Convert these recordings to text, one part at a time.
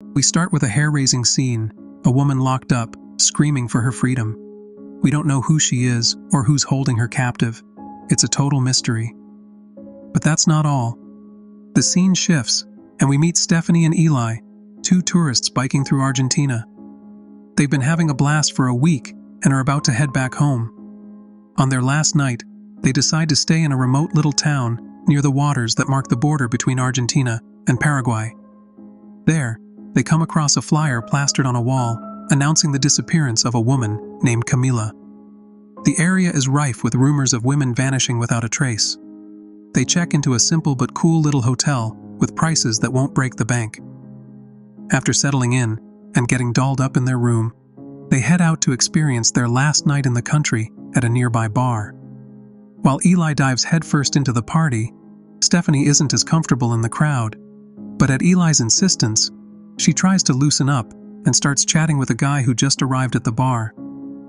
We start with a hair-raising scene, a woman locked up, screaming for her freedom. We don't know who she is or who's holding her captive. It's a total mystery. But that's not all. The scene shifts, and we meet Stephanie and Eli, two tourists biking through Argentina. They've been having a blast for a week and are about to head back home. On their last night, they decide to stay in a remote little town near the waters that mark the border between Argentina and Paraguay. There, they come across a flyer plastered on a wall announcing the disappearance of a woman named Camila. The area is rife with rumors of women vanishing without a trace. They check into a simple but cool little hotel with prices that won't break the bank. After settling in and getting dolled up in their room, they head out to experience their last night in the country at a nearby bar. While Eli dives headfirst into the party, Stephanie isn't as comfortable in the crowd, but at Eli's insistence, she tries to loosen up and starts chatting with a guy who just arrived at the bar.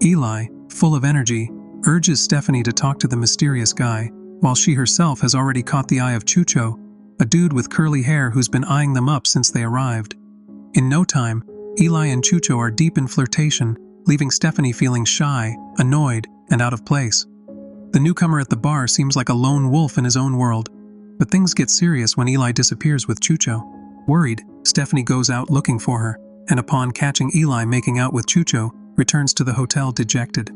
Eli, full of energy, urges Stephanie to talk to the mysterious guy, while she herself has already caught the eye of Chucho, a dude with curly hair who's been eyeing them up since they arrived. In no time, Eli and Chucho are deep in flirtation, leaving Stephanie feeling shy, annoyed, and out of place. The newcomer at the bar seems like a lone wolf in his own world, but things get serious when Eli disappears with Chucho. Worried, Stephanie goes out looking for her, and upon catching Eli making out with Chucho, returns to the hotel dejected.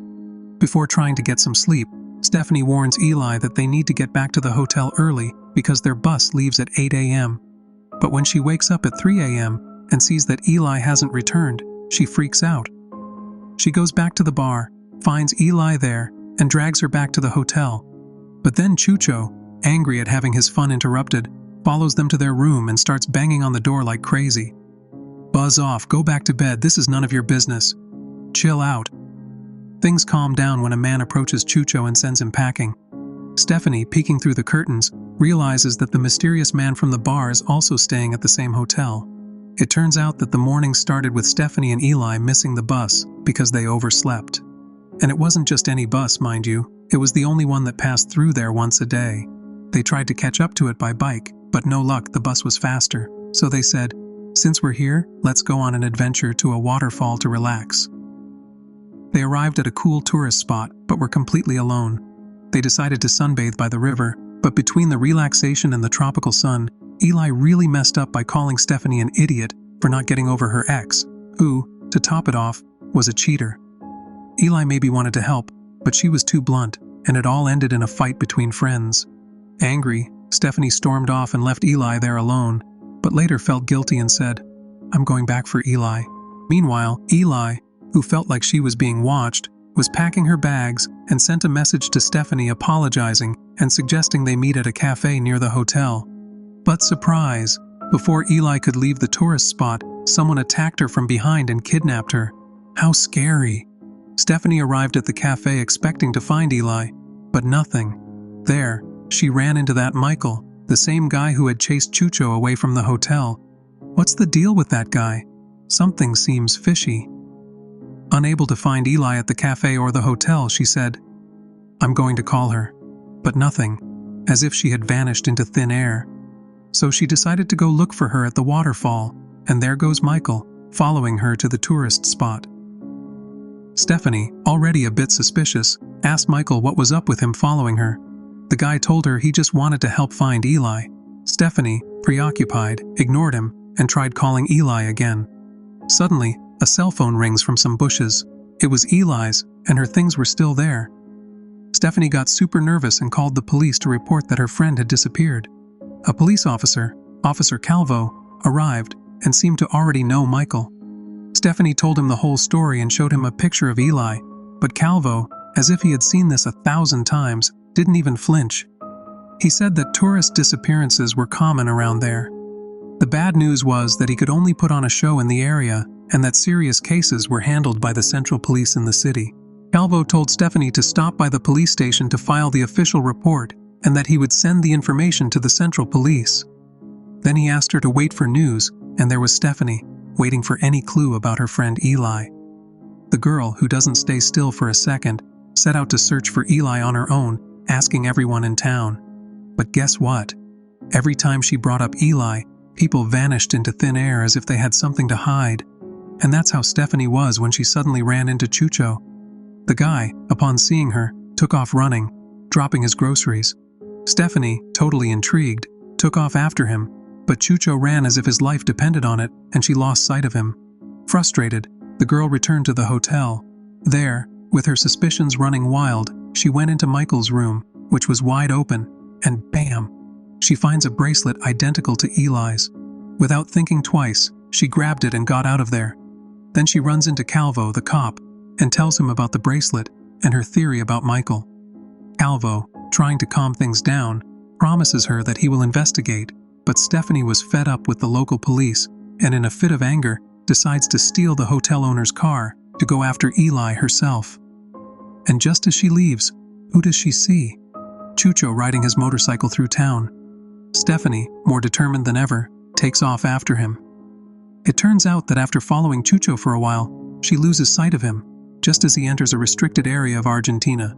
Before trying to get some sleep, Stephanie warns Eli that they need to get back to the hotel early because their bus leaves at 8 a.m. But when she wakes up at 3 a.m. and sees that Eli hasn't returned, she freaks out. She goes back to the bar, finds Eli there, and drags her back to the hotel. But then Chucho, angry at having his fun interrupted, follows them to their room and starts banging on the door like crazy. "Buzz off, go back to bed, this is none of your business. Chill out." Things calm down when a man approaches Chucho and sends him packing. Stephanie, peeking through the curtains, realizes that the mysterious man from the bar is also staying at the same hotel. It turns out that the morning started with Stephanie and Eli missing the bus because they overslept. And it wasn't just any bus, mind you, it was the only one that passed through there once a day. They tried to catch up to it by bike, but no luck, the bus was faster. So they said, "Since we're here, let's go on an adventure to a waterfall to relax." They arrived at a cool tourist spot, but were completely alone. They decided to sunbathe by the river, but between the relaxation and the tropical sun, Eli really messed up by calling Stephanie an idiot for not getting over her ex, who, to top it off, was a cheater. Eli maybe wanted to help, but she was too blunt, and it all ended in a fight between friends. Angry, Stephanie stormed off and left Eli there alone, but later felt guilty and said, "I'm going back for Eli." Meanwhile, Eli, who felt like she was being watched, was packing her bags and sent a message to Stephanie apologizing and suggesting they meet at a cafe near the hotel. But surprise, before Eli could leave the tourist spot, someone attacked her from behind and kidnapped her. How scary! Stephanie arrived at the cafe expecting to find Eli, but nothing. There, she ran into that Michael, the same guy who had chased Chucho away from the hotel. What's the deal with that guy? Something seems fishy. Unable to find Eli at the cafe or the hotel, she said, "I'm going to call her." But nothing, as if she had vanished into thin air. So she decided to go look for her at the waterfall, and there goes Michael, following her to the tourist spot. Stephanie, already a bit suspicious, asked Michael what was up with him following her. The guy told her he just wanted to help find Eli. Stephanie, preoccupied, ignored him and tried calling Eli again. Suddenly, a cell phone rings from some bushes. It was Eli's, and her things were still there. Stephanie got super nervous and called the police to report that her friend had disappeared. A police officer, Officer Calvo, arrived and seemed to already know Michael. Stephanie told him the whole story and showed him a picture of Eli, but Calvo, as if he had seen this 1,000 times, didn't even flinch. He said that tourist disappearances were common around there. The bad news was that he could only put on a show in the area and that serious cases were handled by the central police in the city. Calvo told Stephanie to stop by the police station to file the official report and that he would send the information to the central police. Then he asked her to wait for news, and there was Stephanie, waiting for any clue about her friend Eli. The girl, who doesn't stay still for a second, set out to search for Eli on her own, asking everyone in town. But guess what? Every time she brought up Eli, People vanished into thin air as if they had something to hide. And that's how Stephanie was when she suddenly ran into Chucho. The guy, upon seeing her, took off running, dropping his groceries. Stephanie, totally intrigued, took off after him, but Chucho ran as if his life depended on it, and she lost sight of him. Frustrated, the girl returned to the hotel. There, with her suspicions running wild, she went into Michael's room, which was wide open, and bam! She finds a bracelet identical to Eli's. Without thinking twice, she grabbed it and got out of there. Then she runs into Calvo, the cop, and tells him about the bracelet and her theory about Michael. Calvo, trying to calm things down, promises her that he will investigate, but Stephanie was fed up with the local police and in a fit of anger decides to steal the hotel owner's car to go after Eli herself. And just as she leaves, who does she see? Chucho riding his motorcycle through town. Stephanie, more determined than ever, takes off after him. It turns out that after following Chucho for a while, she loses sight of him, just as he enters a restricted area of Argentina.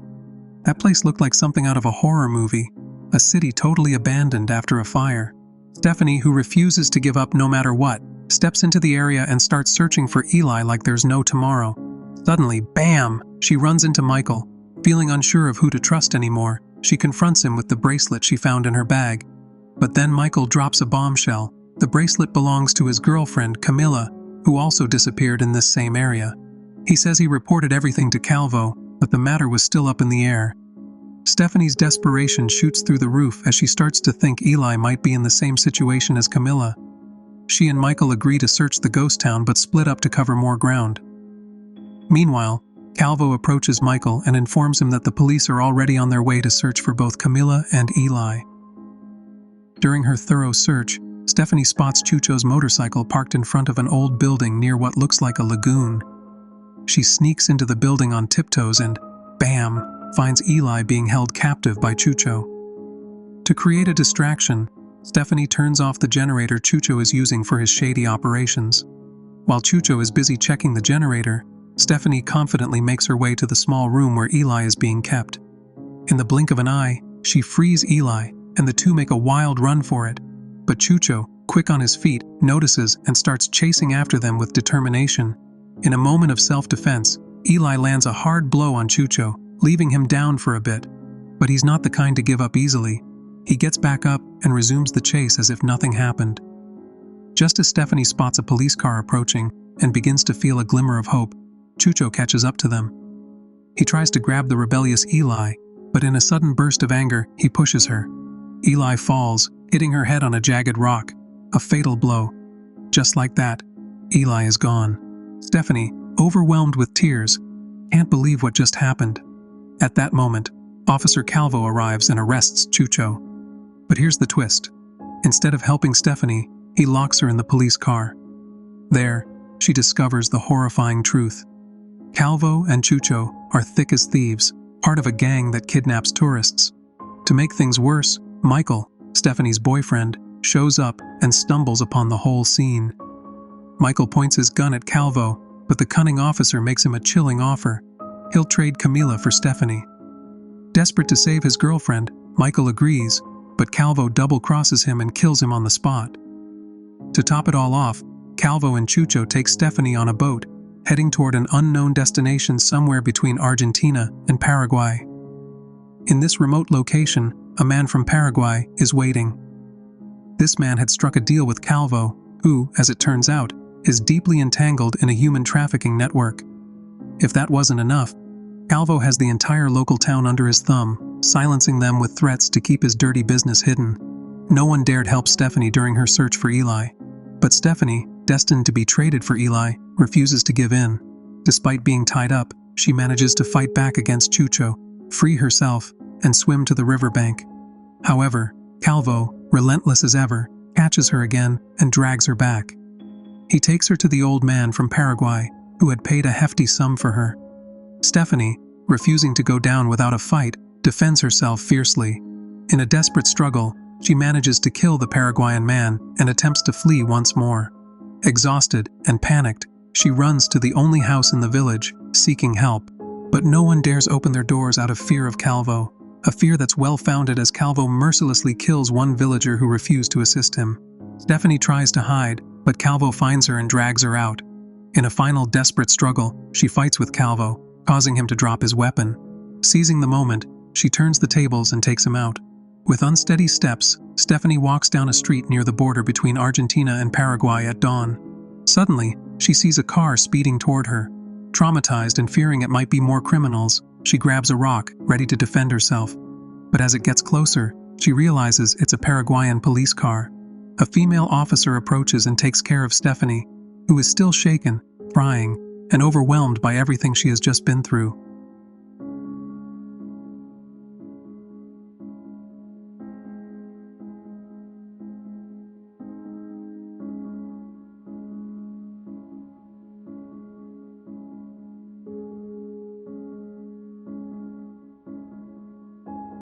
That place looked like something out of a horror movie, a city totally abandoned after a fire. Stephanie, who refuses to give up no matter what, steps into the area and starts searching for Eli like there's no tomorrow. Suddenly, bam! She runs into Michael. Feeling unsure of who to trust anymore, she confronts him with the bracelet she found in her bag. But then Michael drops a bombshell. The bracelet belongs to his girlfriend, Camilla, who also disappeared in this same area. He says he reported everything to Calvo, but the matter was still up in the air. Stephanie's desperation shoots through the roof as she starts to think Eli might be in the same situation as Camilla. She and Michael agree to search the ghost town but split up to cover more ground. Meanwhile, Calvo approaches Michael and informs him that the police are already on their way to search for both Camilla and Eli. During her thorough search, Stephanie spots Chucho's motorcycle parked in front of an old building near what looks like a lagoon. She sneaks into the building on tiptoes and, bam, finds Eli being held captive by Chucho. To create a distraction, Stephanie turns off the generator Chucho is using for his shady operations. While Chucho is busy checking the generator, Stephanie confidently makes her way to the small room where Eli is being kept. In the blink of an eye, she frees Eli, and the two make a wild run for it. But Chucho, quick on his feet, notices and starts chasing after them with determination. In a moment of self-defense, Eli lands a hard blow on Chucho, leaving him down for a bit. But he's not the kind to give up easily. He gets back up and resumes the chase as if nothing happened. Just as Stephanie spots a police car approaching and begins to feel a glimmer of hope, Chucho catches up to them. He tries to grab the rebellious Eli, but in a sudden burst of anger, he pushes her. Eli falls, hitting her head on a jagged rock, a fatal blow. Just like that, Eli is gone. Stephanie, overwhelmed with tears, can't believe what just happened. At that moment, Officer Calvo arrives and arrests Chucho. But here's the twist. Instead of helping Stephanie, he locks her in the police car. There, she discovers the horrifying truth. Calvo and Chucho are thick as thieves, part of a gang that kidnaps tourists. To make things worse, Michael, Stephanie's boyfriend, shows up and stumbles upon the whole scene. Michael points his gun at Calvo, but the cunning officer makes him a chilling offer. He'll trade Camilla for Stephanie. Desperate to save his girlfriend, Michael agrees, but Calvo double-crosses him and kills him on the spot. To top it all off, Calvo and Chucho take Stephanie on a boat, heading toward an unknown destination somewhere between Argentina and Paraguay. In this remote location, a man from Paraguay is waiting. This man had struck a deal with Calvo, who, as it turns out, is deeply entangled in a human trafficking network. If that wasn't enough, Calvo has the entire local town under his thumb, silencing them with threats to keep his dirty business hidden. No one dared help Stephanie during her search for Eli. But Stephanie, destined to be traded for Eli, refuses to give in. Despite being tied up, she manages to fight back against Chucho, free herself, and swim to the riverbank. However, Calvo, relentless as ever, catches her again and drags her back. He takes her to the old man from Paraguay, who had paid a hefty sum for her. Stephanie, refusing to go down without a fight, defends herself fiercely. In a desperate struggle, she manages to kill the Paraguayan man and attempts to flee once more. Exhausted and panicked, she runs to the only house in the village, seeking help. But no one dares open their doors out of fear of Calvo, a fear that's well-founded as Calvo mercilessly kills one villager who refused to assist him. Stephanie tries to hide, but Calvo finds her and drags her out. In a final desperate struggle, she fights with Calvo, causing him to drop his weapon. Seizing the moment, she turns the tables and takes him out. With unsteady steps, Stephanie walks down a street near the border between Argentina and Paraguay at dawn. Suddenly, she sees a car speeding toward her. Traumatized and fearing it might be more criminals, she grabs a rock, ready to defend herself. But as it gets closer, she realizes it's a Paraguayan police car. A female officer approaches and takes care of Stephanie, who is still shaken, crying, and overwhelmed by everything she has just been through.